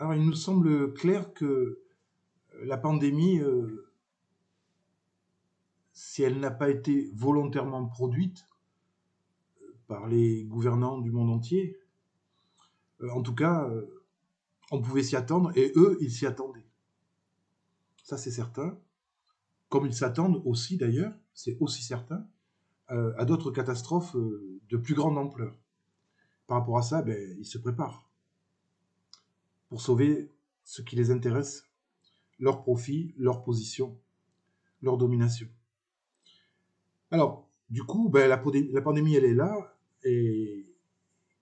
Alors, il nous semble clair que la pandémie, si elle n'a pas été volontairement produite par les gouvernants du monde entier, en tout cas, on pouvait s'y attendre, et eux, ils s'y attendaient. Ça, c'est certain. Comme ils s'attendent aussi, d'ailleurs, c'est aussi certain, à d'autres catastrophes de plus grande ampleur. Par rapport à ça, ils se préparent pour sauver ce qui les intéresse, leur profit, leur position, leur domination. Alors, du coup, la pandémie, elle est là, et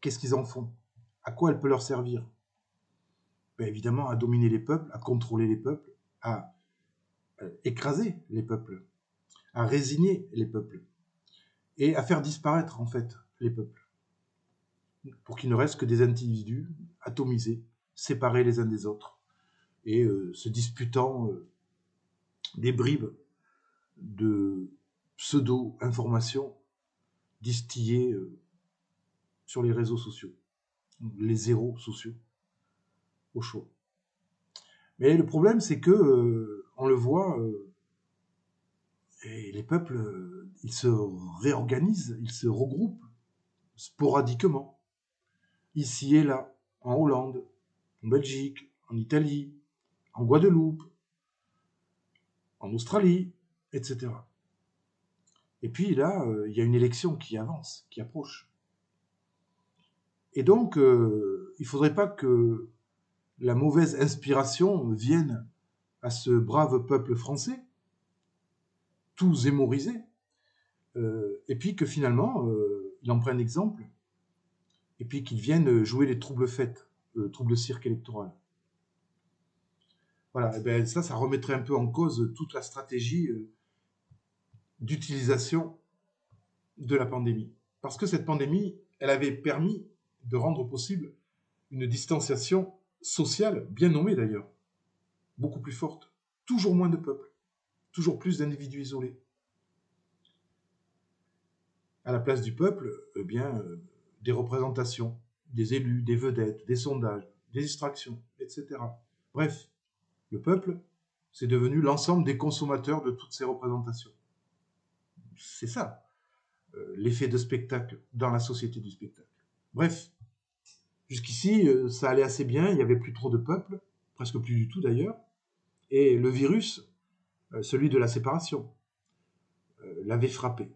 qu'est-ce qu'ils en font? À quoi elle peut leur servir? Évidemment, à dominer les peuples, à contrôler les peuples, à écraser les peuples, à résigner les peuples, et à faire disparaître, en fait, les peuples, pour qu'il ne reste que des individus atomisés, séparés les uns des autres, et se disputant des bribes de pseudo-informations distillées sur les réseaux sociaux, les zéros sociaux, au choix. Mais le problème, c'est que, on le voit, et les peuples, ils se réorganisent, ils se regroupent sporadiquement, ici et là, en Hollande, en Belgique, en Italie, en Guadeloupe, en Australie, etc. Et puis là, il y a une élection qui avance, qui approche. Et donc, il ne faudrait pas que la mauvaise inspiration vienne à ce brave peuple français, tout zémorisé, et puis que finalement, il en prenne exemple, et puis qu'ils viennent jouer les troubles-fêtes, troubles-cirque électoral. Voilà, et ça remettrait un peu en cause toute la stratégie d'utilisation de la pandémie. Parce que cette pandémie, elle avait permis de rendre possible une distanciation sociale, bien nommée d'ailleurs, beaucoup plus forte. Toujours moins de peuples, toujours plus d'individus isolés. À la place du peuple, des représentations, des élus, des vedettes, des sondages, des distractions, etc. Bref, le peuple, c'est devenu l'ensemble des consommateurs de toutes ces représentations. C'est ça, l'effet de spectacle dans la société du spectacle. Bref, jusqu'ici, ça allait assez bien, il n'y avait plus trop de peuple, presque plus du tout d'ailleurs, et le virus, celui de la séparation, l'avait frappé.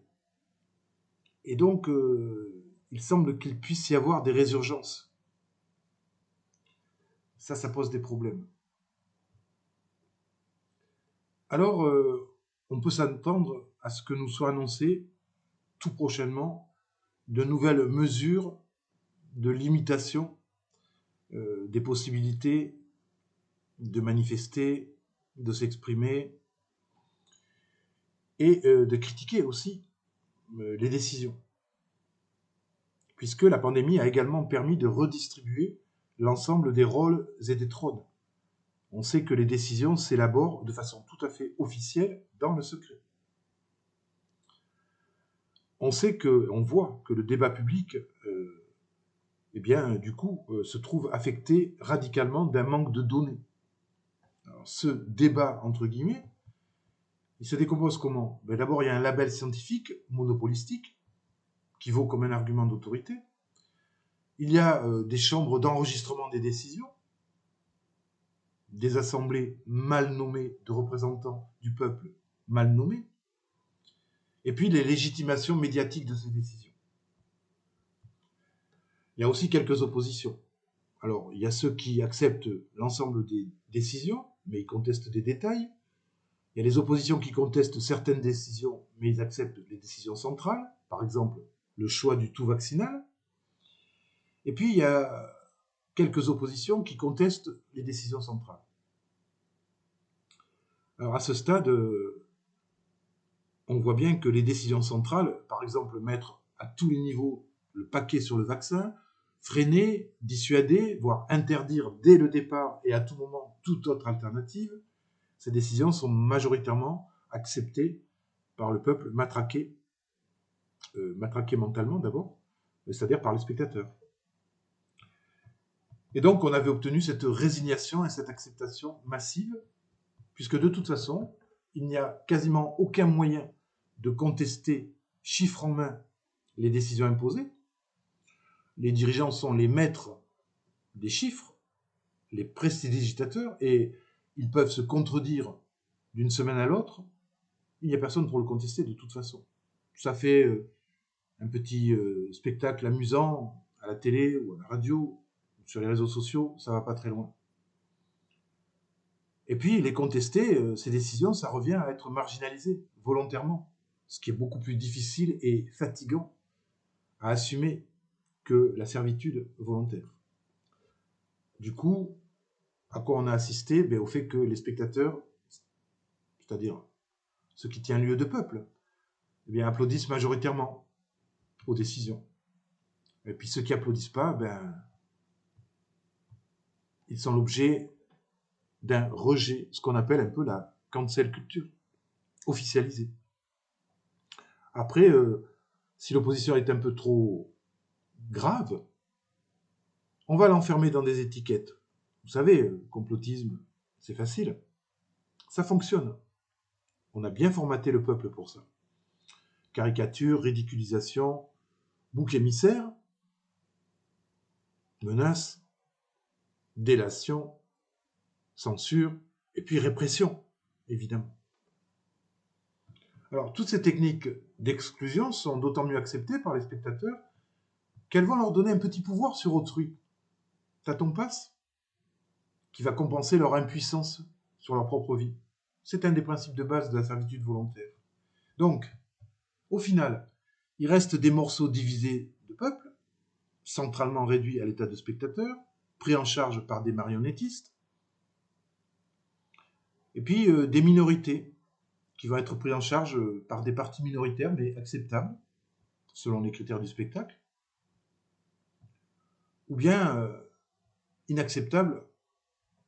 Et donc, il semble qu'il puisse y avoir des résurgences. Ça pose des problèmes. Alors, on peut s'attendre à ce que nous soit annoncé tout prochainement de nouvelles mesures de limitation des possibilités de manifester, de s'exprimer et de critiquer aussi les décisions. Puisque la pandémie a également permis de redistribuer l'ensemble des rôles et des trônes. On sait que les décisions s'élaborent de façon tout à fait officielle dans le secret. On voit que le débat public, se trouve affecté radicalement d'un manque de données. Alors, ce débat, entre guillemets, il se décompose comment? D'abord, il y a un label scientifique monopolistique qui vaut comme un argument d'autorité. Il y a des chambres d'enregistrement des décisions, des assemblées mal nommées de représentants du peuple mal nommés, et puis les légitimations médiatiques de ces décisions. Il y a aussi quelques oppositions. Alors, il y a ceux qui acceptent l'ensemble des décisions, mais ils contestent des détails. Il y a les oppositions qui contestent certaines décisions, mais ils acceptent les décisions centrales, par exemple le choix du tout vaccinal. Et puis, il y a quelques oppositions qui contestent les décisions centrales. Alors, à ce stade, on voit bien que les décisions centrales, par exemple mettre à tous les niveaux le paquet sur le vaccin, freiner, dissuader, voire interdire dès le départ et à tout moment toute autre alternative, ces décisions sont majoritairement acceptées par le peuple matraqué mentalement d'abord, c'est-à-dire par les spectateurs. Et donc, on avait obtenu cette résignation et cette acceptation massive, puisque de toute façon, il n'y a quasiment aucun moyen de contester, chiffre en main, les décisions imposées. Les dirigeants sont les maîtres des chiffres, les prestidigitateurs, et ils peuvent se contredire d'une semaine à l'autre. Il n'y a personne pour le contester de toute façon. Ça fait un petit spectacle amusant à la télé ou à la radio, sur les réseaux sociaux, ça va pas très loin. Et puis, les contester, ces décisions, ça revient à être marginalisé volontairement, ce qui est beaucoup plus difficile et fatigant à assumer que la servitude volontaire. Du coup, à quoi on a assisté? Au fait que les spectateurs, c'est-à-dire ceux qui tiennent lieu de peuple, applaudissent majoritairement aux décisions. Et puis ceux qui applaudissent pas, ils sont l'objet d'un rejet, ce qu'on appelle un peu la cancel culture, officialisée. Après, si l'opposition est un peu trop grave, on va l'enfermer dans des étiquettes. Vous savez, complotisme, c'est facile. Ça fonctionne. On a bien formaté le peuple pour ça. Caricature, ridiculisation, bouc émissaire, menace, délation, censure, et puis répression, évidemment. Alors, toutes ces techniques d'exclusion sont d'autant mieux acceptées par les spectateurs qu'elles vont leur donner un petit pouvoir sur autrui. Tâton passe, qui va compenser leur impuissance sur leur propre vie. C'est un des principes de base de la servitude volontaire. Donc, au final, il reste des morceaux divisés de peuple, centralement réduits à l'état de spectateurs, pris en charge par des marionnettistes, et puis des minorités qui vont être pris en charge par des partis minoritaires, mais acceptables, selon les critères du spectacle, ou bien inacceptables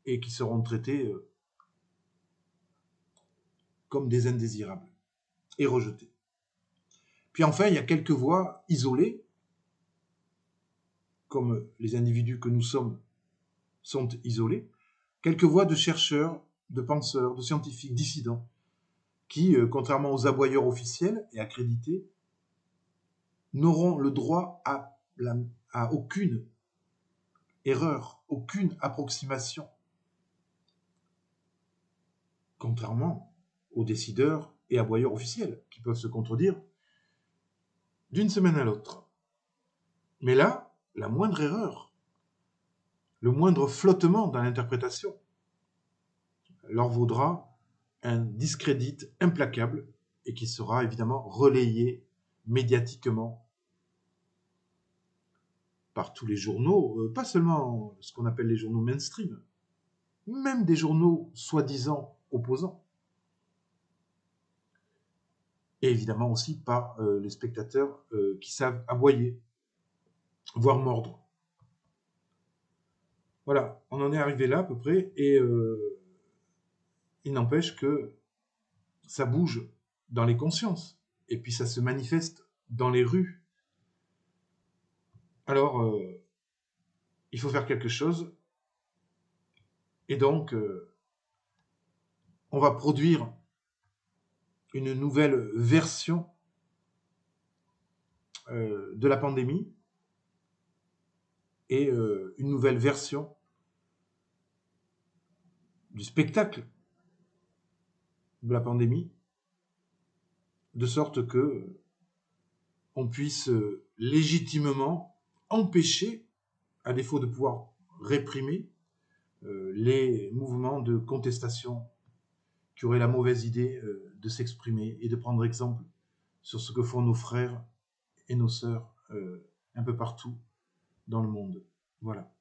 et qui seront traités comme des indésirables et rejetés. Puis enfin, il y a quelques voix isolées, comme les individus que nous sommes sont isolés, quelques voix de chercheurs, de penseurs, de scientifiques, dissidents, qui, contrairement aux aboyeurs officiels et accrédités, n'auront le droit à aucune erreur, aucune approximation, contrairement aux décideurs et aboyeurs officiels, qui peuvent se contredire d'une semaine à l'autre. Mais là, la moindre erreur, le moindre flottement dans l'interprétation, leur vaudra un discrédit implacable et qui sera évidemment relayé médiatiquement par tous les journaux, pas seulement ce qu'on appelle les journaux mainstream, même des journaux soi-disant opposants, et évidemment aussi par les spectateurs qui savent aboyer, voire mordre. Voilà, on en est arrivé là à peu près, et il n'empêche que ça bouge dans les consciences, et puis ça se manifeste dans les rues. Alors, il faut faire quelque chose, et donc, on va produire une nouvelle version de la pandémie, et une nouvelle version du spectacle de la pandémie, de sorte que on puisse légitimement empêcher, à défaut de pouvoir réprimer, les mouvements de contestation qui auraient la mauvaise idée de s'exprimer et de prendre exemple sur ce que font nos frères et nos sœurs un peu partout dans le monde. Voilà.